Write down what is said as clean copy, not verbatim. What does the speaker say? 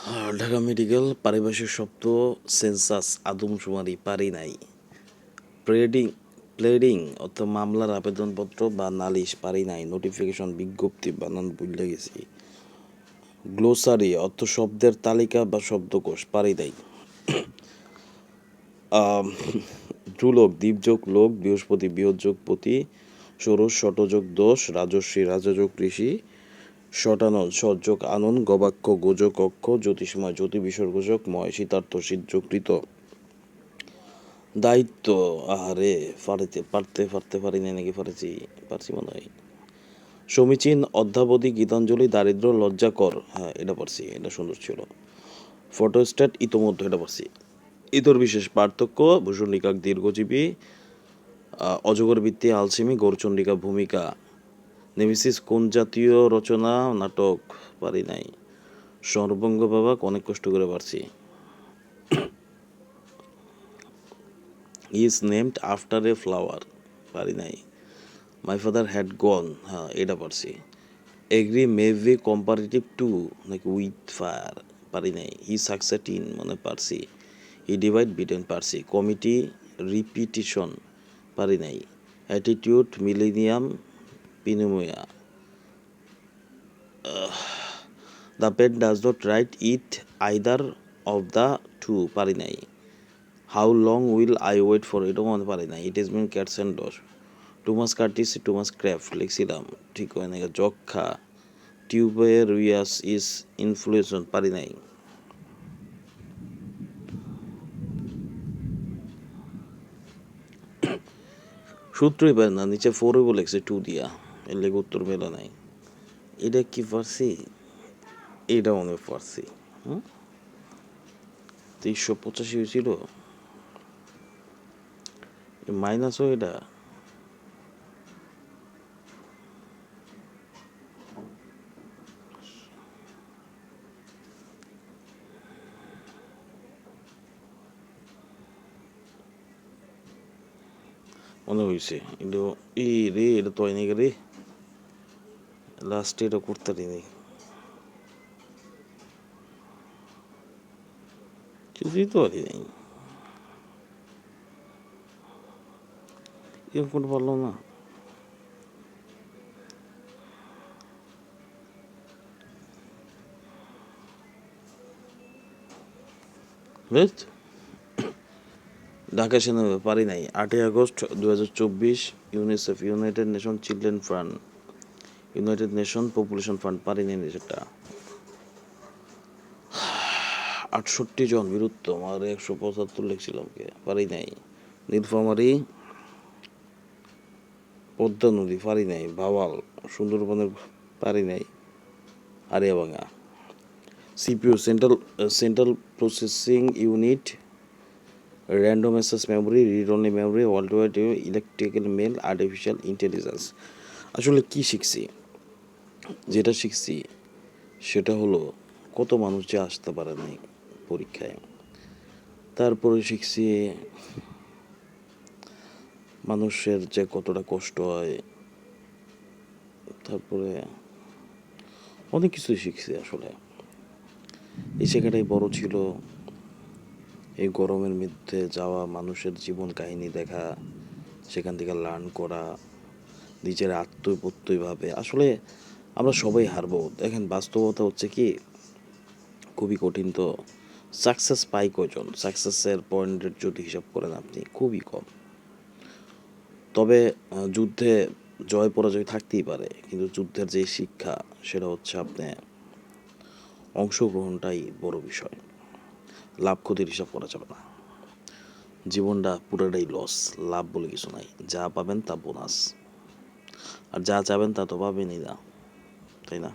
Dhaka medical পারিভাষিক শব্দ census আদমশুমারি পারি নাই। প্লেডিং প্লেডিং অর্থ মামলার আবেদনপত্র বা নালিশ পারি নাই। নোটিফিকেশন বিজ্ঞপ্তি বানান ভুলে গেছি। গ্লোসারি অর্থ শব্দের তালিকা বা শব্দকোষ পারি নাই। ধ্রুলোক দ্বীপযোগ লোক বৃহস্পতি বৃহৎযোগ পতি ষোড়শ শতযোগ দোষ রাজস্বী রাজযোগ ঋষি শটানন সযোগ আনন গবাক্ষ গোযোগ অক্ষ জ্যোতিষময় জ্যোতি বিসর্গযোগ ময় শীতার্থ শীতযকৃত দায়িত্ব আহারে পারতে পারি না নাকি পারছি মনে হয়। সমীচীন অধ্যাবধি গীতাঞ্জলি দারিদ্র লজ্জাকর, হ্যাঁ এটা পারছি, এটা সুন্দর ছিল। ফটোস্ট্যাট ইতোমধ্যে এটা পারছি। ইতর বিশেষ পার্থক্য ভূষণ্ডিকা দীর্ঘজীবী অজগর বৃত্তি আলসেমি গৌরচন্ডিকা ভূমিকা। নেমেসিস কোন জাতীয় রচনা নাটক পারি নাই। সর্বঙ্গ বাবা অনেক কষ্ট করে পারছি। Is named after a flower পারি নাই। মাই ফাদার হ্যাড গন, হ্যাঁ এটা পারছি। এগ্রি মেভি কম্পারেটিভ টু নাকি উইথ ফায়ার পারি নাই। হি সাকসেড ইন মানে পারছি। হি ডিভাইড বিটেন পারছি। কমিটি রিপিটিশন পারি নাই। Attitude millennium phenomena. The pen does not write it either of the two পারি নাই। How long will I wait for এটাও মনে পারি নাই। It is mean cats and dog. Two mass Curtis two mass craft লিখছিলাম, ঠিক হয় না। যক্ষা টিউবেরিয়াস ইজ ইনফ্লুয়েশন পারি নাই। সূত্রই পারে না, নিচে ফোরে বলেছে টু দিয়া, এর লেগে উত্তর মেলা নাই। এটা কি পারছি, এটা মনে পারছি। 385 হয়েছিল, মাইনাসও এটা। মনে হয়েছে এটা এই রে, এটা তো হয়নি রে, লাস্টে এটা করতে পারিনি, কিছুই তো পারি নাই, এরকম করতে পারলো না। বুঝ ঢাকা সেনাবাহিনী পারি নাই। 8ই August 2024 UNICEF United Nation Children Fund United Nation Population Fund পারি নাই। সেটা 68 জন বীরুত্তম আর 175 লিখছিলাম কে পারি নাই। নীলফামারী পদ্মা নদী পারি নাই। ভাওয়াল সুন্দরবনের পারি নাই। আরিয়াবাঙ্গা CPU central processing unit random access memory read only memory world wide electrical mail artificial intelligence. আসলে কি শিখছি, যেটা শিখছি সেটা হলো কত মানুষ যে আসতে পারে নাই পরীক্ষায়। তারপরে শিখছি মানুষের যে কতটা কষ্ট হয়। তারপরে অনেক কিছুই শিখছি। আসলে এই জায়গাটাই বড় ছিল, এই গরমের মধ্যে যাওয়া, মানুষের জীবন কাহিনী দেখা, সেখান থেকে লার্ন করা, নিজের আত্মপ্রত্যয়ভাবে। আসলে আমরা সবাই হারবো। দেখেন বাস্তবতা হচ্ছে কি খুবই কঠিন। তো সাকসেস পাই কয়জন? সাকসেসের পয়েন্টের যদি হিসাব করেন আপনি, খুবই কম। তবে যুদ্ধে জয় পরাজয় থাকতেই পারে, কিন্তু যুদ্ধের যে শিক্ষা সেটা হচ্ছে আপনি অংশগ্রহণটাই বড় বিষয়। লাভ ক্ষতির হিসাব করা যাবে না। জীবনটা পুরোটাই লস, লাভ বলে কিছু নাই। যা পাবেন তা বোনাস, আর যা চাবেন তা তো পাবেনই না, তাই না?